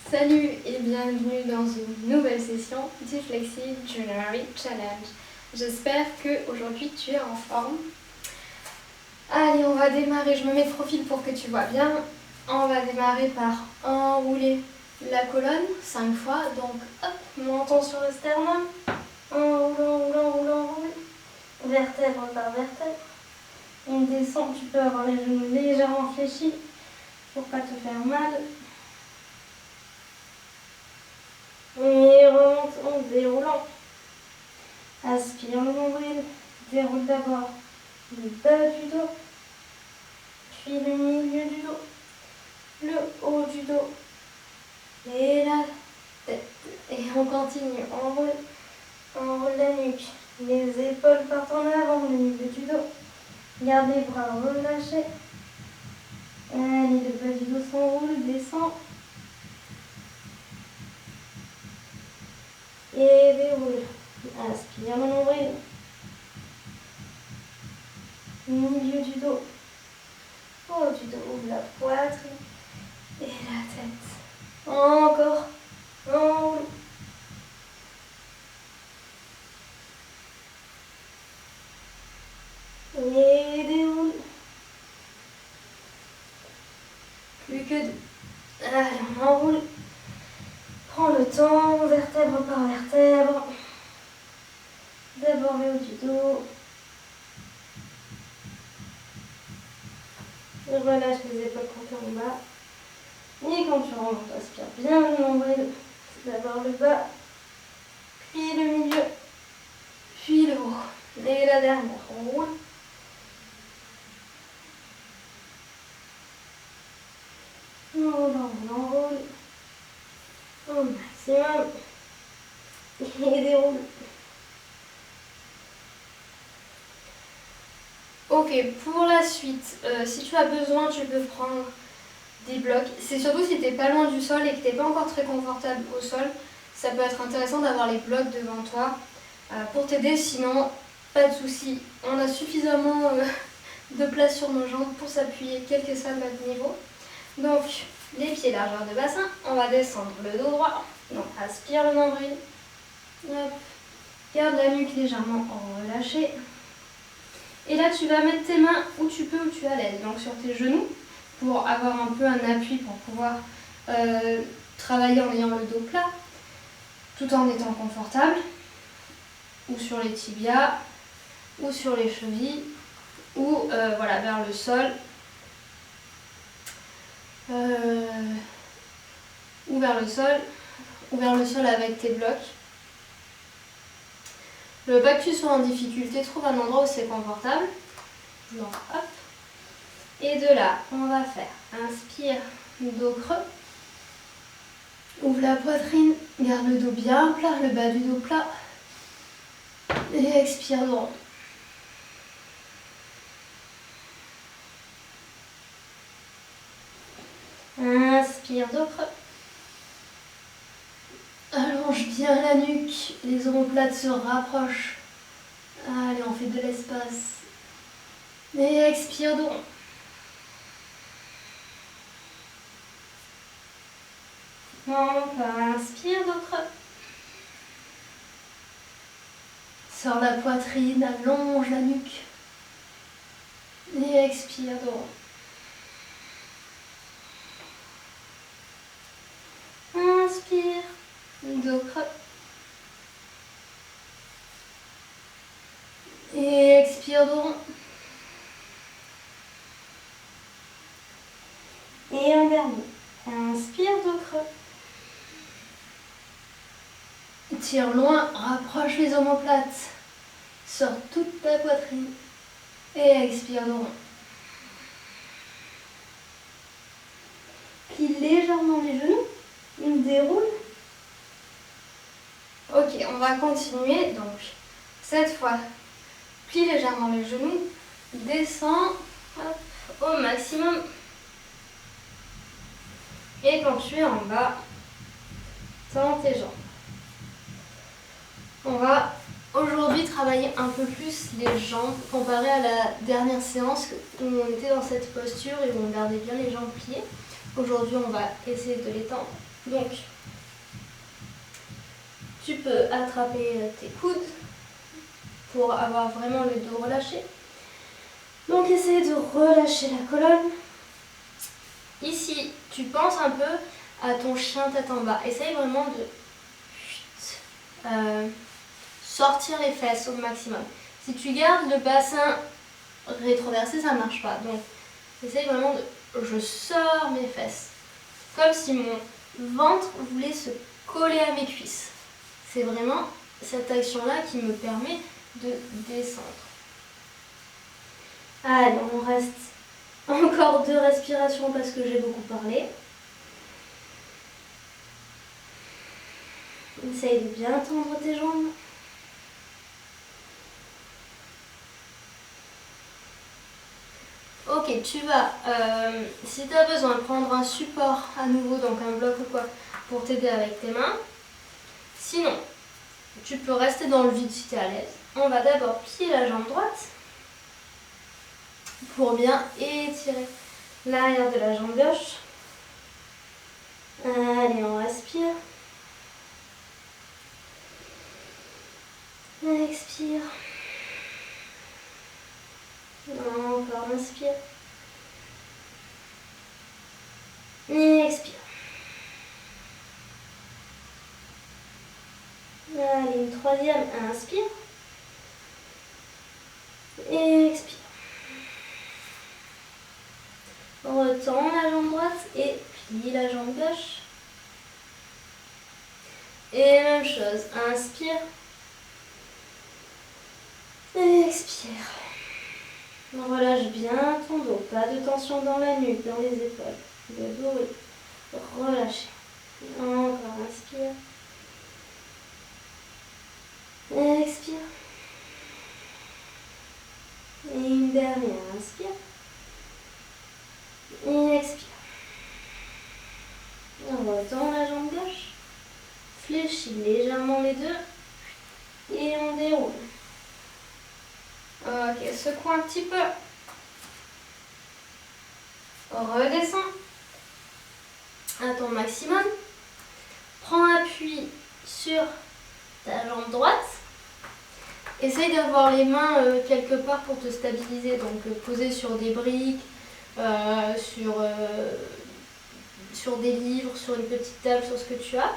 Salut et bienvenue dans une nouvelle session du Flexi January Challenge. J'espère que aujourd'hui tu es en forme. Allez, on va démarrer, je me mets de profil pour que tu vois bien. On va démarrer par enrouler la colonne 5 fois. Donc hop, menton sur le sternum. Enroule. Vertèbre par vertèbre. On descend, tu peux avoir les genoux légèrement fléchis pour pas te faire mal. Et remonte en déroulant. Aspire le nombril. Déroule d'abord le bas du dos, puis le milieu du dos, le haut du dos et la tête. Et on continue. Enroule la nuque. Les épaules partent en avant, le milieu du dos. Garde les bras relâchés. Allez, le bas du dos s'enroule, descend. Et déroule. Aspire le nombril. Milieu du dos. Haut du dos. Ouvre la poitrine. Et la tête. Encore. Enroule. Et déroule. Plus que deux. Allez, on enroule. Prends le temps, vertèbre par vertèbre. D'abord le haut du dos. Relâche les épaules quand tu es en bas. Et quand tu remontes, aspire bien le nombril. D'abord le bas, puis le milieu, puis le haut. Et la dernière, on roule. On enroule au maximum. Et déroule. Ok, pour la suite, si tu as besoin, tu peux prendre des blocs. C'est surtout si tu n'es pas loin du sol et que tu n'es pas encore très confortable au sol, ça peut être intéressant d'avoir les blocs devant toi pour t'aider. Sinon, pas de souci. On a suffisamment de place sur nos jambes pour s'appuyer quel que soit notre niveau. Donc, les pieds largeur de bassin, on va descendre le dos droit. Donc, aspire le nombril. Hop. Garde la nuque légèrement relâchée. Et là, tu vas mettre tes mains où tu peux, où tu es à l'aise. Donc, sur tes genoux, pour avoir un peu un appui pour pouvoir travailler en ayant le dos plat, tout en étant confortable. Ou sur les tibias, ou sur les chevilles, ou voilà, vers le sol. Ou vers le sol avec tes blocs. Ne veux pas que tu sois en difficulté, trouve un endroit où c'est confortable. Donc hop. Et de là, on va faire inspire, dos creux. Ouvre la poitrine, garde le dos bien plat, le bas du dos plat. Et expire droit. Inspire, dos creux. Allonge bien la nuque, les omoplates se rapprochent. Allez, on fait de l'espace. Et expire droit. Encore, inspire, dos creux. Sors la poitrine, allonge la nuque. Et expire droit. Inspire, dos creux. Et expire droit. Et un dernier. Inspire, dos creux. Tire loin, rapproche les omoplates. Sors toute ta poitrine. Et expire droit. Plie légèrement les genoux. Déroule. Ok, on va continuer. Donc, cette fois, plie légèrement les genoux. Descends au maximum. Et quand tu es en bas, tends tes jambes. On va aujourd'hui travailler un peu plus les jambes comparé à la dernière séance où on était dans cette posture et où on gardait bien les jambes pliées. Aujourd'hui, on va essayer de les tendre Donc, tu peux attraper tes coudes pour avoir vraiment le dos relâché. Donc, essaye de relâcher la colonne. Ici, tu penses un peu à ton chien tête en bas. Essaye vraiment de sortir les fesses au maximum. Si tu gardes le bassin rétroversé, ça ne marche pas. Donc, essaye vraiment de... Je sors mes fesses. Comme si mon ventre voulait se coller à mes cuisses. C'est vraiment cette action-là qui me permet de descendre. Allez, on reste encore 2 respirations parce que j'ai beaucoup parlé. Essaye de bien tendre tes jambes. Ok, tu vas, si tu as besoin, prendre un support à nouveau, donc un bloc ou quoi, pour t'aider avec tes mains. Sinon, tu peux rester dans le vide si tu es à l'aise. On va d'abord plier la jambe droite pour bien étirer l'arrière de la jambe gauche. Allez, on respire. Expire. Encore, inspire. Expire. Allez, une troisième, inspire. Expire. Retends la jambe droite et plie la jambe gauche. Et même chose, inspire. Expire. On relâche bien ton dos, pas de tension dans la nuque, dans les épaules. Le dos est relâché. Encore, inspire. Expire. Et une dernière, inspire. Et expire. On retend la jambe gauche. Fléchis légèrement les deux. Et on déroule. Ok, secoue un petit peu. Redescends à ton maximum. Prends appui sur ta jambe droite. Essaye d'avoir les mains quelque part pour te stabiliser. Donc poser sur des briques, sur des livres, sur une petite table, sur ce que tu as.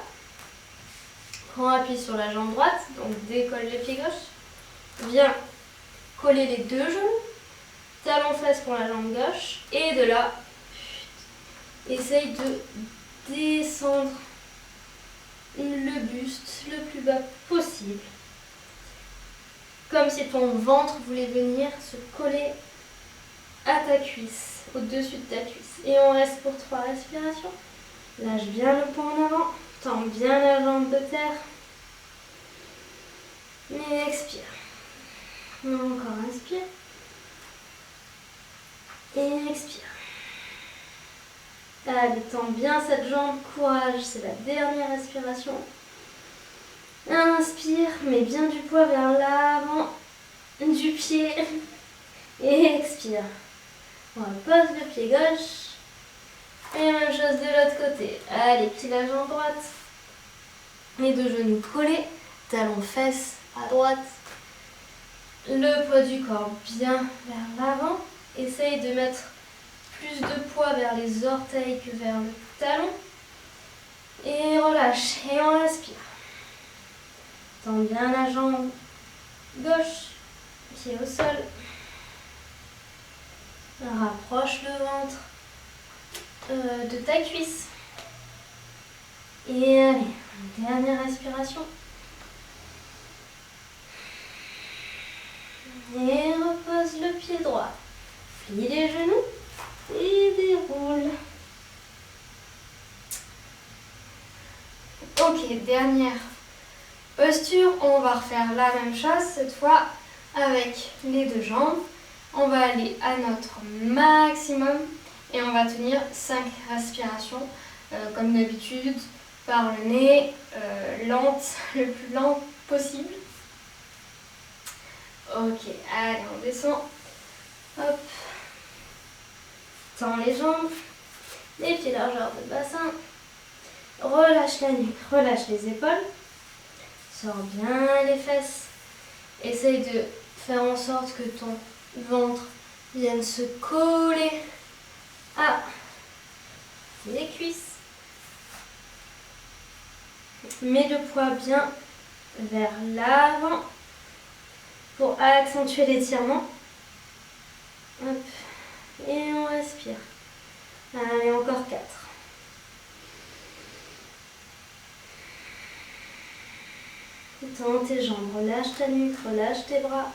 Prends appui sur la jambe droite. Donc décolle le pied gauche. Viens coller les deux genoux. Talon fesse pour la jambe gauche. Et de là, essaye de descendre le buste le plus bas possible. Comme si ton ventre voulait venir se coller à ta cuisse, au-dessus de ta cuisse. Et on reste pour 3 respirations. Lâche bien le poing en avant. Tends bien la jambe de terre. Et expire. Encore inspire. Et expire. Allez, tends bien cette jambe, courage, c'est la dernière respiration. Inspire, mets bien du poids vers l'avant du pied. Et expire. On repose le pied gauche. Et même chose de l'autre côté. Allez, plie la jambe droite. Les deux genoux collés. Talons fesses à droite. Le poids du corps bien vers l'avant. Essaye de mettre plus de poids vers les orteils que vers le talon. Et relâche. Et on respire. Tends bien la jambe gauche. Pied au sol. Rapproche le ventre de ta cuisse. Et allez, dernière respiration. Et repose le pied droit. Plie les genoux et déroule. Ok, dernière posture. On va refaire la même chose cette fois avec les deux jambes. On va aller à notre maximum et on va tenir 5 respirations comme d'habitude par le nez, lente, le plus lent possible. Ok, allez, on descend. Hop. Tends les jambes, les pieds largeur de bassin. relâche la nuque, relâche les épaules, sors bien les fesses. Essaye de faire en sorte que ton ventre vienne se coller à les cuisses. Mets le poids bien vers l'avant pour accentuer l'étirement. Hop. Et on respire. Allez, encore 4. Tends tes jambes, relâche ta nuque, relâche tes bras.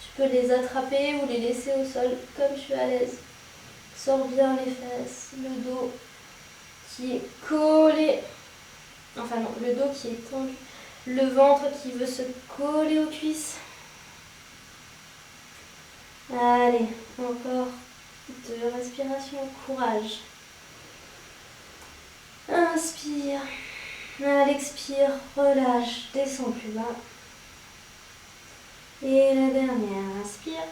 Tu peux les attraper ou les laisser au sol comme tu es à l'aise. Sors bien les fesses, le dos qui est collé. Enfin non, le dos qui est tendu. Le ventre qui veut se coller aux cuisses. Allez, encore 2 respirations, courage. Inspire. Allez, expire, relâche, descends plus bas. Et la dernière, inspire.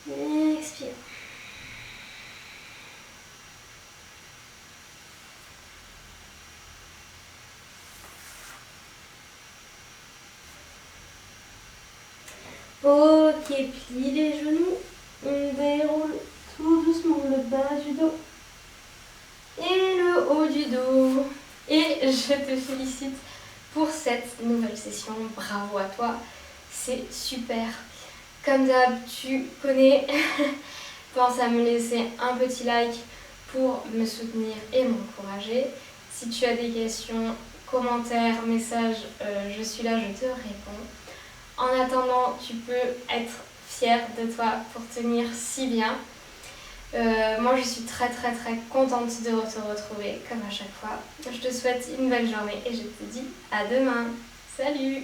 Et expire. Ok, plie les genoux. On déroule tout doucement le bas du dos et le haut du dos. Et je te félicite pour cette nouvelle session. Bravo à toi, c'est super. Comme d'hab, tu connais, pense à me laisser un petit like pour me soutenir et m'encourager. Si tu as des questions, commentaires, messages, je suis là, je te réponds. En attendant, tu peux être fière de toi pour tenir si bien. Moi, je suis très contente de te retrouver comme à chaque fois. Je te souhaite une belle journée et je te dis à demain. Salut!